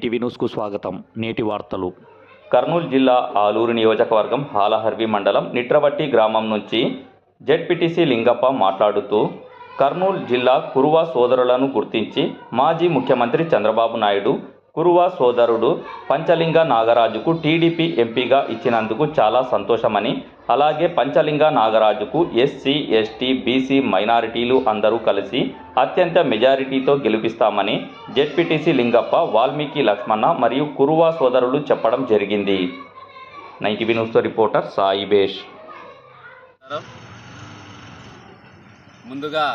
NTV న్యూస్కు స్వాగతం. నేటి వార్తలు. కర్నూలు జిల్లా ఆలూరు నియోజకవర్గం హాలహర్వి మండలం నిట్రవట్టి గ్రామం నుంచి జెడ్పీటీసీ లింగప్ప మాట్లాడుతూ కర్నూలు జిల్లా కురువ సోదరులను గుర్తించి మాజీ ముఖ్యమంత్రి చంద్రబాబు నాయుడు కురువ సోదరుడు పంచలింగ నాగరాజుకు టీడీపీ ఎంపీగా ఇచ్చినందుకు చాలా సంతోషమని, అలాగే పంచలింగ నాగరాజుకు ఎస్సీ, ఎస్టీ, బీసీ మైనారిటీలు అందరూ కలిసి అత్యంత మెజారిటీతో గెలిపిస్తామని జెడ్పీటీసీ లింగప్ప, వాల్మీకి లక్ష్మణ మరియు కురువ సోదరులు చెప్పడం జరిగింది. 90 న్యూస్తో రిపోర్టర్ సాయిబేష్. ముందుగా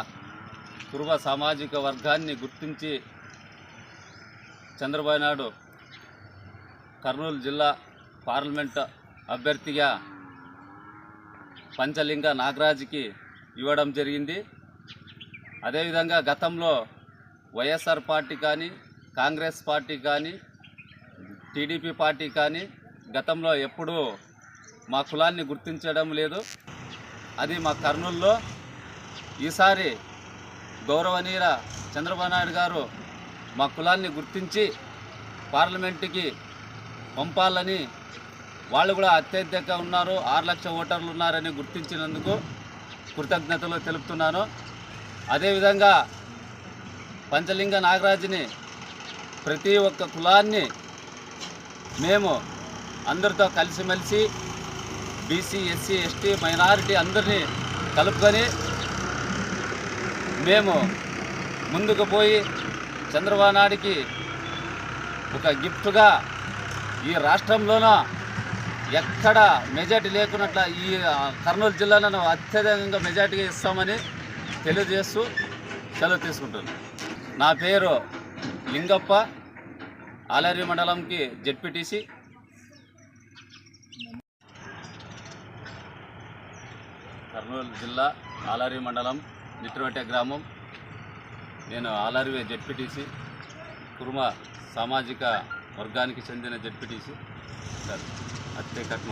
కురువ సామాజిక వర్గాన్ని గుర్తించి చంద్రబాబు నాయుడు కర్నూలు జిల్లా పార్లమెంట్ అభ్యర్థిగా పంచలింగ నాగరాజుకి ఇవ్వడం జరిగింది. అదేవిధంగా గతంలో వైఎస్ఆర్ పార్టీ కానీ, కాంగ్రెస్ పార్టీ కానీ, టీడీపీ పార్టీ కానీ గతంలో ఎప్పుడూ మా కులాన్ని గుర్తించడం లేదు. అది మా కర్నూలులో ఈసారి గౌరవనీయ చంద్రబాబు నాయుడు గారు మా కులాన్ని గుర్తించి పార్లమెంటుకి పంపాలని, వాళ్ళు కూడా అత్యధికంగా ఉన్నారు, 6 లక్షల ఓటర్లు ఉన్నారని గుర్తించినందుకు కృతజ్ఞతలు తెలుపుతున్నాను. అదేవిధంగా పంచలింగ నాగరాజుని ప్రతి ఒక్క కులాన్ని మేము అందరితో కలిసిమెలిసి బీసీ, ఎస్సీ, ఎస్టీ, మైనారిటీ అందరినీ కలుపుకొని మేము ముందుకు పోయి చంద్రబాబు నాయుడికి ఒక గిఫ్ట్గా ఈ రాష్ట్రంలోన ఎక్కడ మెజార్టీ లేకున్నట్ల ఈ కర్నూలు జిల్లాలో అత్యధికంగా మెజార్టీగా ఇస్తామని తెలియజేస్తూ సెలవు తీసుకుంటున్నాను. నా పేరు లింగప్ప, ఆలరి మండలంకి జెడ్పీటీసీ. కర్నూలు జిల్లా ఆలరి మండలం నిట్రవట్టే గ్రామం. నేను ఆలరి జెడ్పీటీసీ, కురుమ సామాజిక వర్గానికి చెందిన జెడ్పీటీసీ. అత్తే కట్మ